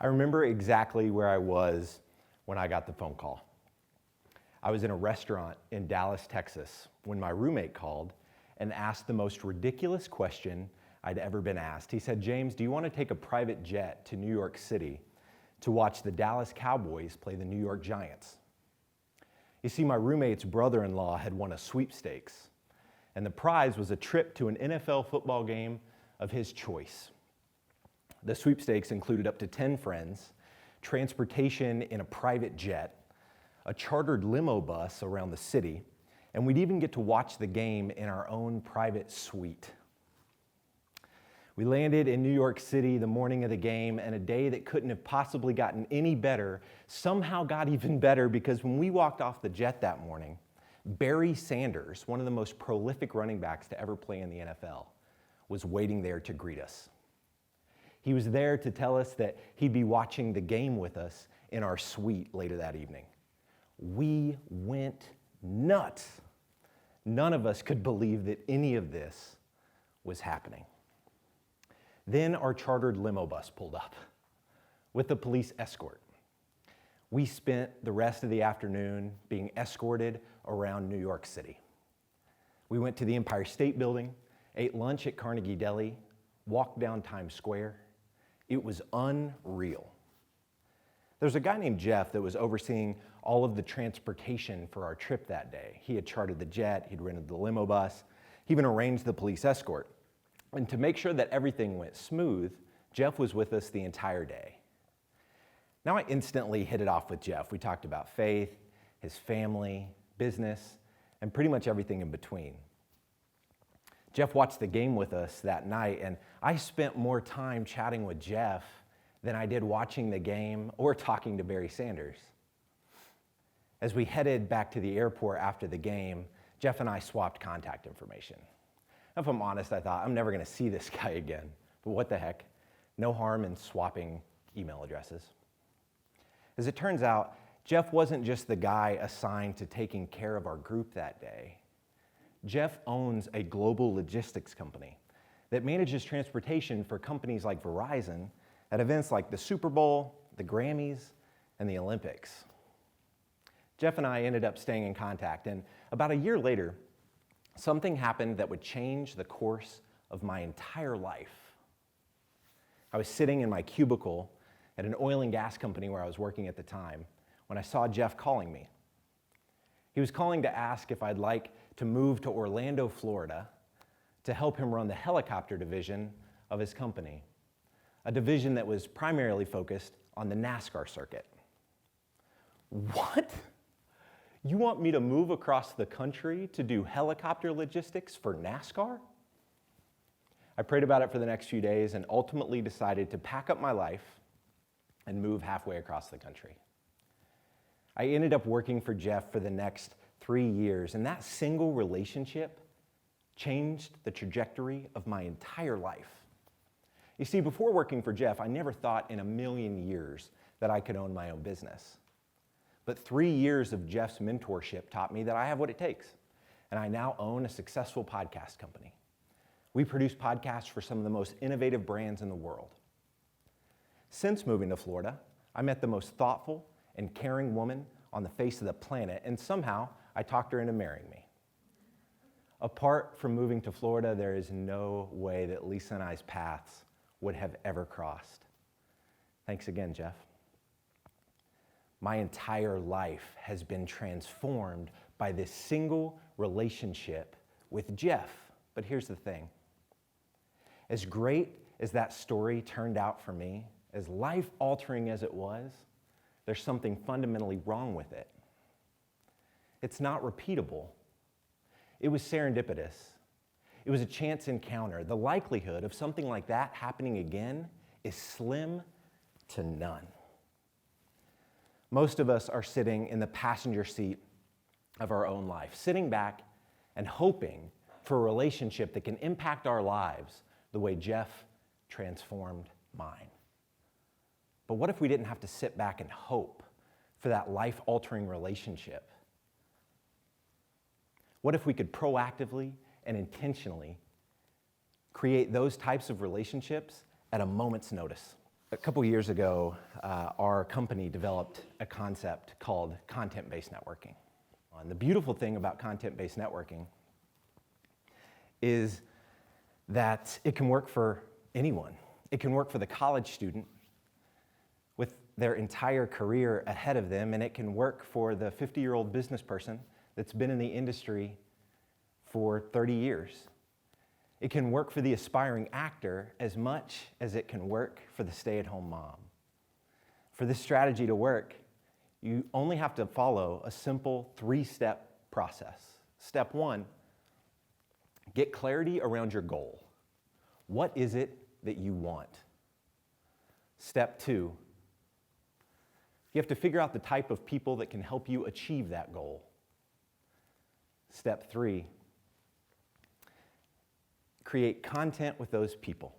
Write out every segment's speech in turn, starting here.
I remember exactly where I was when I got the phone call. I was in a restaurant in Dallas, Texas, when my roommate called and asked the most ridiculous question I'd ever been asked. He said, "James, do you want to take a private jet to New York City to watch the Dallas Cowboys play the New York Giants?" You see, my roommate's brother-in-law had won a sweepstakes, and the prize was a trip to an NFL football game of his choice. The sweepstakes included up to 10 friends, transportation in a private jet, a chartered limo bus around the city, and we'd even get to watch the game in our own private suite. We landed in New York City the morning of the game, and a day that couldn't have possibly gotten any better somehow got even better, because when we walked off the jet that morning, Barry Sanders, one of the most prolific running backs to ever play in the NFL, was waiting there to greet us. He was there to tell us that he'd be watching the game with us in our suite later that evening. We went nuts. None of us could believe that any of this was happening. Then our chartered limo bus pulled up with a police escort. We spent the rest of the afternoon being escorted around New York City. We went to the Empire State Building, ate lunch at Carnegie Deli, walked down Times Square. It was unreal. There's a guy named Jeff that was overseeing all of the transportation for our trip that day. He had chartered the jet, he'd rented the limo bus, he even arranged the police escort. And to make sure that everything went smooth, Jeff was with us the entire day. Now I instantly hit it off with Jeff. We talked about faith, his family, business, and pretty much everything in between. Jeff watched the game with us that night, and I spent more time chatting with Jeff than I did watching the game or talking to Barry Sanders. As we headed back to the airport after the game, Jeff and I swapped contact information. If I'm honest, I thought, I'm never going to see this guy again. But what the heck? No harm in swapping email addresses. As it turns out, Jeff wasn't just the guy assigned to taking care of our group that day. Jeff owns a global logistics company that manages transportation for companies like Verizon at events like the Super Bowl, the Grammys, and the Olympics. Jeff and I ended up staying in contact, and about a year later, something happened that would change the course of my entire life. I was sitting in my cubicle at an oil and gas company where I was working at the time when I saw Jeff calling me. He was calling to ask if I'd like to move to Orlando, Florida, to help him run the helicopter division of his company, a division that was primarily focused on the NASCAR circuit. What? You want me to move across the country to do helicopter logistics for NASCAR? I prayed about it for the next few days and ultimately decided to pack up my life and move halfway across the country. I ended up working for Jeff for the next 3 years, and that single relationship changed the trajectory of my entire life. You see, before working for Jeff, I never thought in a million years that I could own my own business. But 3 years of Jeff's mentorship taught me that I have what it takes, and I now own a successful podcast company. We produce podcasts for some of the most innovative brands in the world. Since moving to Florida, I met the most thoughtful and caring woman on the face of the planet, and somehow I talked her into marrying me. Apart from moving to Florida, there is no way that Lisa and I's paths would have ever crossed. Thanks again, Jeff. My entire life has been transformed by this single relationship with Jeff. But here's the thing. As great as that story turned out for me, as life-altering as it was, there's something fundamentally wrong with it. It's not repeatable. It was serendipitous. It was a chance encounter. The likelihood of something like that happening again is slim to none. Most of us are sitting in the passenger seat of our own life, sitting back and hoping for a relationship that can impact our lives the way Jeff transformed mine. But what if we didn't have to sit back and hope for that life-altering relationship? What if we could proactively and intentionally create those types of relationships at a moment's notice? A couple years ago, our company developed a concept called content-based networking. And the beautiful thing about content-based networking is that it can work for anyone. It can work for the college student with their entire career ahead of them, and it can work for the 50-year-old business person that's been in the industry for 30 years. It can work for the aspiring actor as much as it can work for the stay-at-home mom. For this strategy to work, you only have to follow a simple 3-step process. Step 1, get clarity around your goal. What is it that you want? Step 2, you have to figure out the type of people that can help you achieve that goal. Step 3, create content with those people.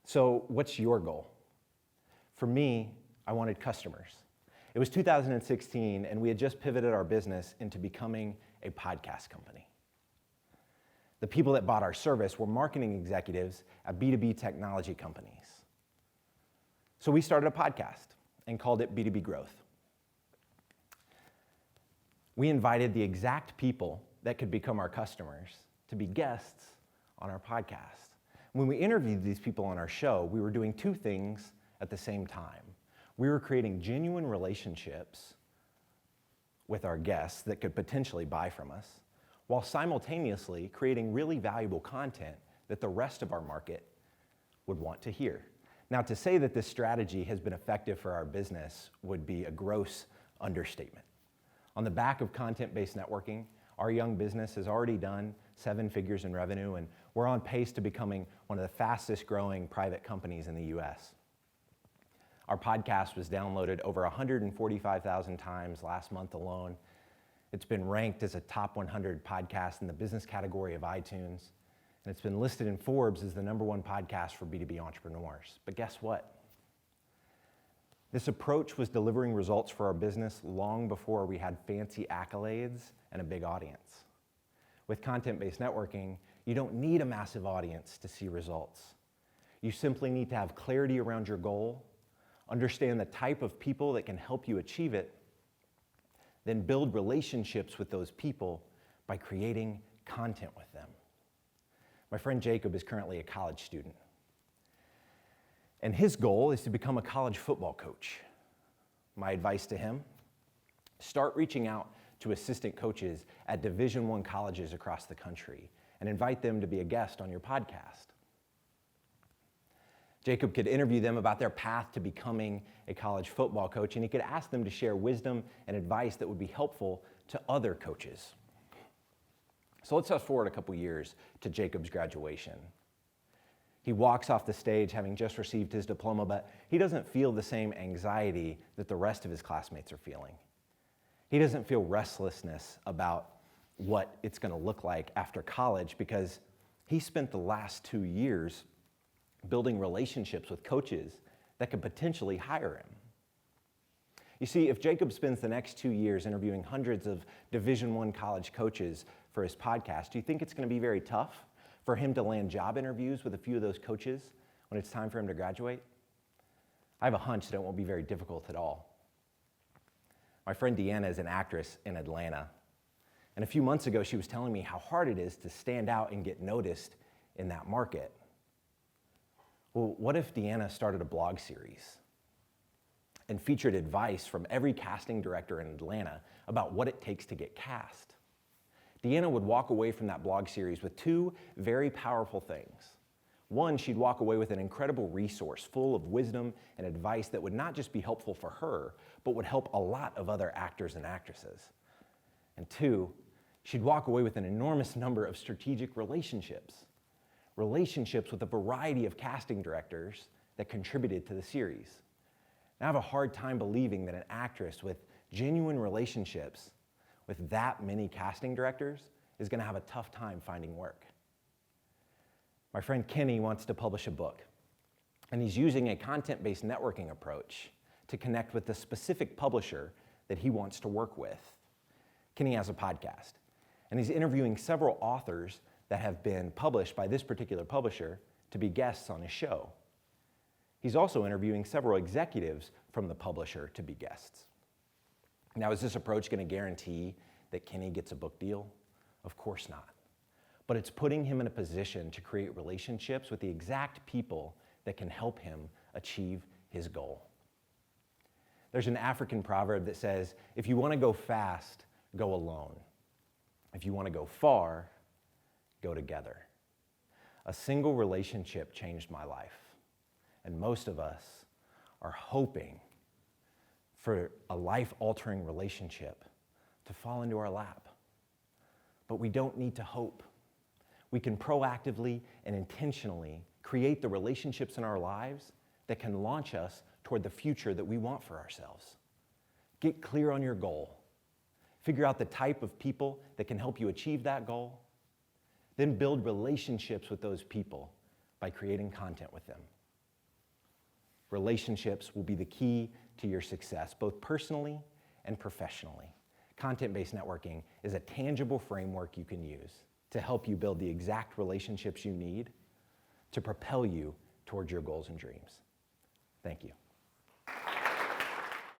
So what's your goal? For me, I wanted customers. It was 2016, and we had just pivoted our business into becoming a podcast company. The people that bought our service were marketing executives at B2B technology companies. So we started a podcast and called it B2B Growth. We invited the exact people that could become our customers to be guests on our podcast. When we interviewed these people on our show, we were doing 2 things at the same time. We were creating genuine relationships with our guests that could potentially buy from us, while simultaneously creating really valuable content that the rest of our market would want to hear. Now, to say that this strategy has been effective for our business would be a gross understatement. On the back of content-based networking, our young business has already done 7 figures in revenue, and we're on pace to becoming one of the fastest growing private companies in the US. Our podcast was downloaded over 145,000 times last month alone. It's been ranked as a top 100 podcast in the business category of iTunes, and it's been listed in Forbes as the #1 podcast for B2B entrepreneurs. But guess what? This approach was delivering results for our business long before we had fancy accolades and a big audience. With content-based networking, you don't need a massive audience to see results. You simply need to have clarity around your goal, understand the type of people that can help you achieve it, then build relationships with those people by creating content with them. My friend Jacob is currently a college student, and his goal is to become a college football coach. My advice to him, start reaching out to assistant coaches at Division I colleges across the country and invite them to be a guest on your podcast. Jacob could interview them about their path to becoming a college football coach, and he could ask them to share wisdom and advice that would be helpful to other coaches. So let's fast forward a couple years to Jacob's graduation. He walks off the stage having just received his diploma, but he doesn't feel the same anxiety that the rest of his classmates are feeling. He doesn't feel restlessness about what it's going to look like after college because he spent the last 2 years building relationships with coaches that could potentially hire him. You see, if Jacob spends the next 2 years interviewing hundreds of Division I college coaches for his podcast, do you think it's going to be very tough for him to land job interviews with a few of those coaches when it's time for him to graduate? I have a hunch that it won't be very difficult at all. My friend Deanna is an actress in Atlanta, and a few months ago she was telling me how hard it is to stand out and get noticed in that market. Well, what if Deanna started a blog series and featured advice from every casting director in Atlanta about what it takes to get cast? Deanna would walk away from that blog series with 2 very powerful things. One, she'd walk away with an incredible resource full of wisdom and advice that would not just be helpful for her, but would help a lot of other actors and actresses. And 2, she'd walk away with an enormous number of strategic relationships with a variety of casting directors that contributed to the series. And I have a hard time believing that an actress with genuine relationships with that many casting directors is going to have a tough time finding work. My friend Kenny wants to publish a book, and he's using a content-based networking approach to connect with the specific publisher that he wants to work with. Kenny has a podcast, and he's interviewing several authors that have been published by this particular publisher to be guests on his show. He's also interviewing several executives from the publisher to be guests. Now, is this approach going to guarantee that Kenny gets a book deal? Of course not. But it's putting him in a position to create relationships with the exact people that can help him achieve his goal. There's an African proverb that says, if you want to go fast, go alone. If you want to go far, go together. A single relationship changed my life. And most of us are hoping for a life-altering relationship to fall into our lap. But we don't need to hope. We can proactively and intentionally create the relationships in our lives that can launch us toward the future that we want for ourselves. Get clear on your goal. Figure out the type of people that can help you achieve that goal. Then build relationships with those people by creating content with them. Relationships will be the key to your success, both personally and professionally. Content-based networking is a tangible framework you can use to help you build the exact relationships you need to propel you towards your goals and dreams. Thank you.